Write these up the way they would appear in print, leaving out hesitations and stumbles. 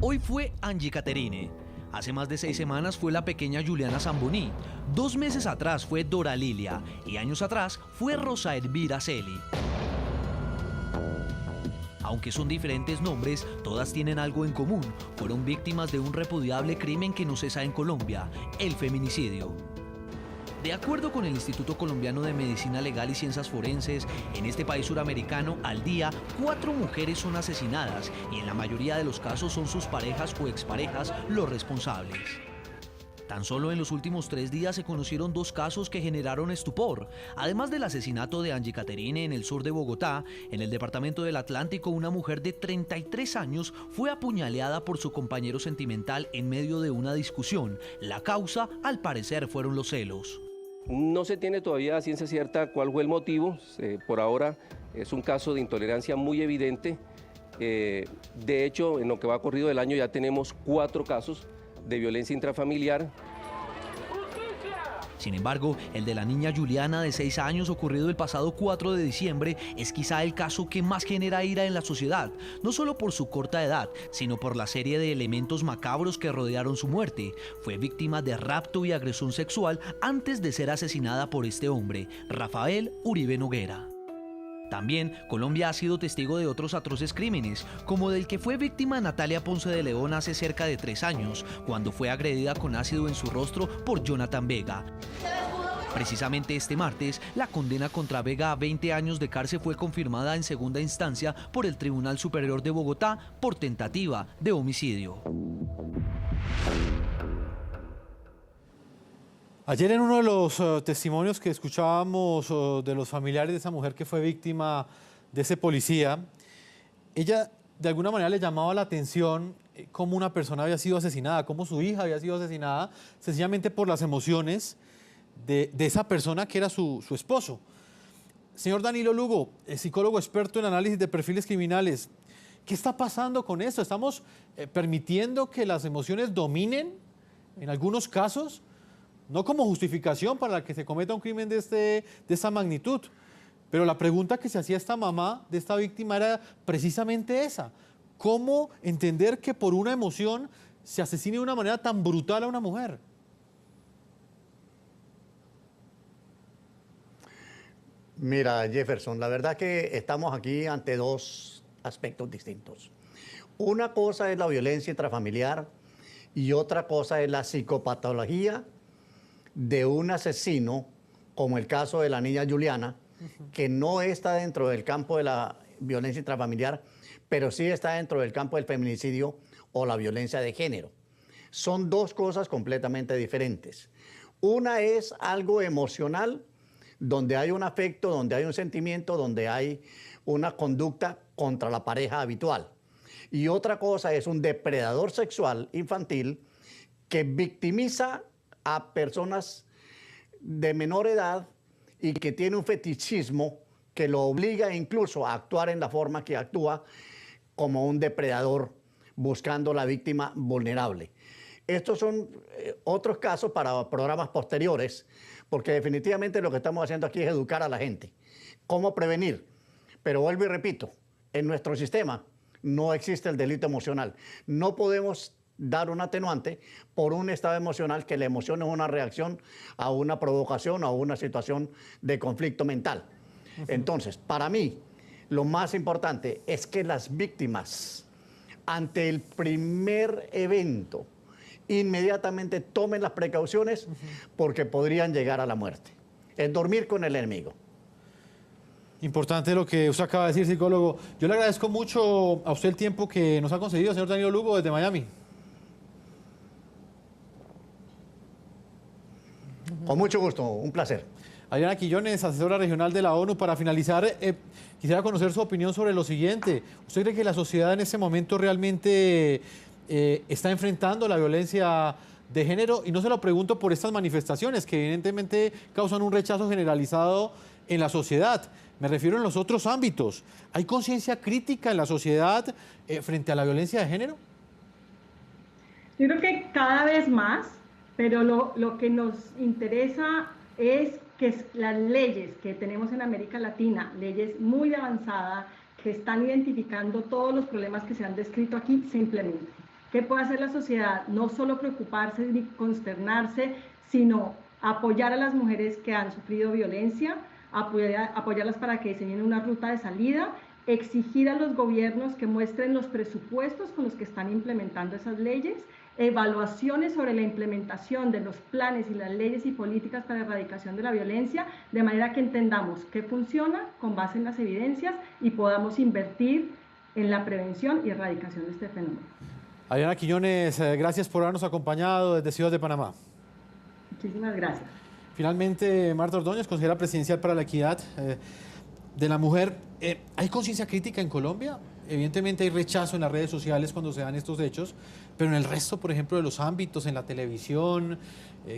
Hoy fue Angie Caterine. Hace más de 6 semanas fue la pequeña Juliana Zamboni. 2 meses atrás fue Dora Lilia. Y años atrás fue Rosa Elvira Celi. Aunque son diferentes nombres, todas tienen algo en común. Fueron víctimas de un repudiable crimen que no cesa en Colombia, el feminicidio. De acuerdo con el Instituto Colombiano de Medicina Legal y Ciencias Forenses, en este país suramericano, al día, 4 mujeres son asesinadas y en la mayoría de los casos son sus parejas o exparejas los responsables. Tan solo en los últimos 3 días se conocieron 2 casos que generaron estupor. Además del asesinato de Angie Caterine en el sur de Bogotá, en el departamento del Atlántico, una mujer de 33 años fue apuñaleada por su compañero sentimental en medio de una discusión. La causa, al parecer, fueron los celos. No se tiene todavía a ciencia cierta cuál fue el motivo. Por ahora es un caso de intolerancia muy evidente. De hecho, en lo que va corrido del año ya tenemos 4 casos de violencia intrafamiliar. Sin embargo, el de la niña Juliana de 6 años ocurrido el pasado 4 de diciembre es quizá el caso que más genera ira en la sociedad, no solo por su corta edad, sino por la serie de elementos macabros que rodearon su muerte. Fue víctima de rapto y agresión sexual antes de ser asesinada por este hombre, Rafael Uribe Noguera. También, Colombia ha sido testigo de otros atroces crímenes, como del que fue víctima Natalia Ponce de León hace cerca de 3 años, cuando fue agredida con ácido en su rostro por Jonathan Vega. Precisamente este martes, la condena contra Vega a 20 años de cárcel fue confirmada en segunda instancia por el Tribunal Superior de Bogotá por tentativa de homicidio. Ayer en uno de los testimonios que escuchábamos de los familiares de esa mujer que fue víctima de ese policía, ella de alguna manera le llamaba la atención cómo una persona había sido asesinada, cómo su hija había sido asesinada, sencillamente por las emociones de esa persona que era su esposo. Señor Danilo Lugo, psicólogo experto en análisis de perfiles criminales, ¿qué está pasando con esto? ¿Estamos permitiendo que las emociones dominen en algunos casos? No como justificación para que se cometa un crimen de esta magnitud. Pero la pregunta que se hacía esta mamá de esta víctima era precisamente esa. ¿Cómo entender que por una emoción se asesine de una manera tan brutal a una mujer? Mira, Jefferson, la verdad que estamos aquí ante 2 aspectos distintos. Una cosa es la violencia intrafamiliar y otra cosa es la psicopatología de un asesino, como el caso de la niña Juliana, que no está dentro del campo de la violencia intrafamiliar, pero sí está dentro del campo del feminicidio o la violencia de género. Son 2 cosas completamente diferentes. Una es algo emocional, donde hay un afecto, donde hay un sentimiento, donde hay una conducta contra la pareja habitual. Y otra cosa es un depredador sexual infantil que victimiza a personas de menor edad y que tiene un fetichismo que lo obliga incluso a actuar en la forma que actúa como un depredador buscando la víctima vulnerable. Estos son otros casos para programas posteriores, porque definitivamente lo que estamos haciendo aquí es educar a la gente. ¿Cómo prevenir? Pero vuelvo y repito, en nuestro sistema no existe el delito emocional. No podemos dar un atenuante por un estado emocional, que la emoción es una reacción a una provocación o a una situación de conflicto mental. Entonces, para mí, lo más importante es que las víctimas, ante el primer evento, inmediatamente tomen las precauciones porque podrían llegar a la muerte. Es dormir con el enemigo. Importante lo que usted acaba de decir, psicólogo. Yo le agradezco mucho a usted el tiempo que nos ha concedido, señor Danilo Lugo, desde Miami. Con mucho gusto, un placer. Adriana Quillones, asesora regional de la ONU. Para finalizar, quisiera conocer su opinión sobre lo siguiente. ¿Usted cree que la sociedad en este momento realmente está enfrentando la violencia de género? Y no se lo pregunto por estas manifestaciones que evidentemente causan un rechazo generalizado en la sociedad. Me refiero en los otros ámbitos. ¿Hay conciencia crítica en la sociedad frente a la violencia de género? Yo creo que cada vez más, pero lo que nos interesa es que las leyes que tenemos en América Latina, leyes muy avanzadas, que están identificando todos los problemas que se han descrito aquí, se implementen. ¿Qué puede hacer la sociedad? No solo preocuparse ni consternarse, sino apoyar a las mujeres que han sufrido violencia, apoyarlas para que diseñen una ruta de salida, exigir a los gobiernos que muestren los presupuestos con los que están implementando esas leyes, evaluaciones sobre la implementación de los planes y las leyes y políticas para la erradicación de la violencia, de manera que entendamos qué funciona con base en las evidencias y podamos invertir en la prevención y erradicación de este fenómeno. Adriana Quiñones, gracias por habernos acompañado desde Ciudad de Panamá. Muchísimas gracias. Finalmente, Marta Ordóñez, consejera presidencial para la equidad de la mujer. ¿Hay conciencia crítica en Colombia? Evidentemente hay rechazo en las redes sociales cuando se dan estos hechos, pero en el resto, por ejemplo, de los ámbitos, en la televisión,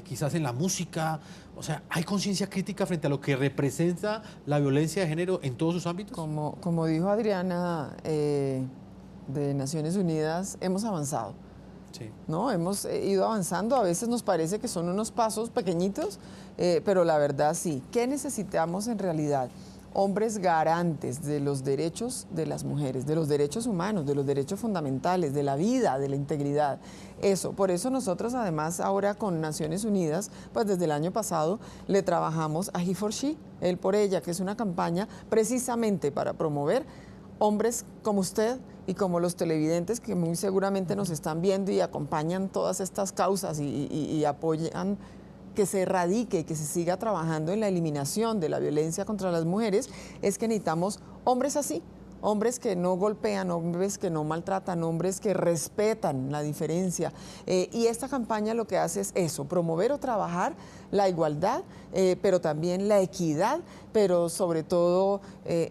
quizás en la música, o sea, ¿hay conciencia crítica frente a lo que representa la violencia de género en todos sus ámbitos? Como dijo Adriana de Naciones Unidas, hemos avanzado. Sí. ¿No? Hemos ido avanzando, a veces nos parece que son unos pasos pequeñitos, pero la verdad sí. ¿Qué necesitamos en realidad? Hombres garantes de los derechos de las mujeres, de los derechos humanos, de los derechos fundamentales, de la vida, de la integridad. Eso, por eso nosotros además ahora con Naciones Unidas, pues desde el año pasado le trabajamos a He for She, Él por Ella, que es una campaña precisamente para promover hombres como usted y como los televidentes que muy seguramente nos están viendo y acompañan todas estas causas y apoyan que se erradique y que se siga trabajando en la eliminación de la violencia contra las mujeres, es que necesitamos hombres así, hombres que no golpean, hombres que no maltratan, hombres que respetan la diferencia. Y esta campaña lo que hace es eso, promover o trabajar la igualdad, pero también la equidad, pero sobre todo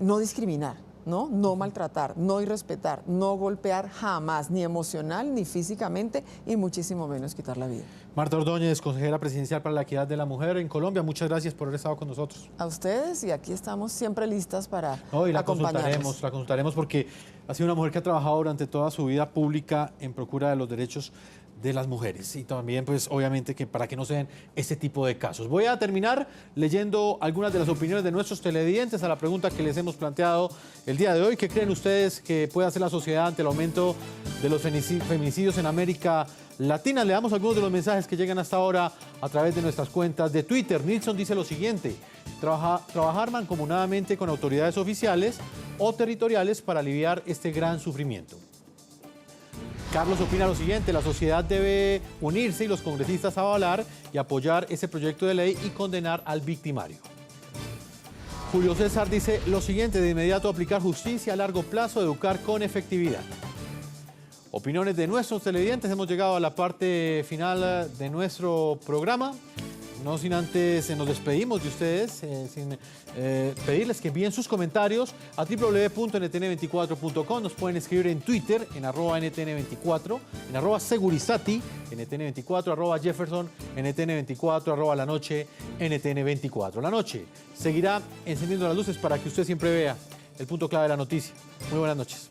no discriminar. No maltratar, no irrespetar, no golpear jamás, ni emocional ni físicamente y muchísimo menos quitar la vida. Marta Ordóñez, consejera presidencial para la equidad de la mujer en Colombia, muchas gracias por haber estado con nosotros. A ustedes, y aquí estamos siempre listas para y la acompañarlos. la consultaremos porque ha sido una mujer que ha trabajado durante toda su vida pública en procura de los derechos de las mujeres y también pues obviamente que para que no se den este tipo de casos. Voy a terminar leyendo algunas de las opiniones de nuestros televidentes a la pregunta que les hemos planteado el día de hoy. ¿Qué creen ustedes que puede hacer la sociedad ante el aumento de los feminicidios en América Latina? Le damos algunos de los mensajes que llegan hasta ahora a través de nuestras cuentas de Twitter. Nilson dice lo siguiente: trabajar mancomunadamente con autoridades oficiales o territoriales para aliviar este gran sufrimiento. Carlos opina lo siguiente: la sociedad debe unirse y los congresistas avalar y apoyar ese proyecto de ley y condenar al victimario. Julio César dice lo siguiente: de inmediato aplicar justicia a largo plazo, educar con efectividad. Opiniones de nuestros televidentes. Hemos llegado a la parte final de nuestro programa. No sin antes nos despedimos de ustedes, sin pedirles que envíen sus comentarios a www.ntn24.com. Nos pueden escribir en Twitter, en @ntn24, en @segurizati, ntn24, @jefferson, ntn24, la noche, ntn24. La noche seguirá encendiendo las luces para que usted siempre vea el punto clave de la noticia. Muy buenas noches.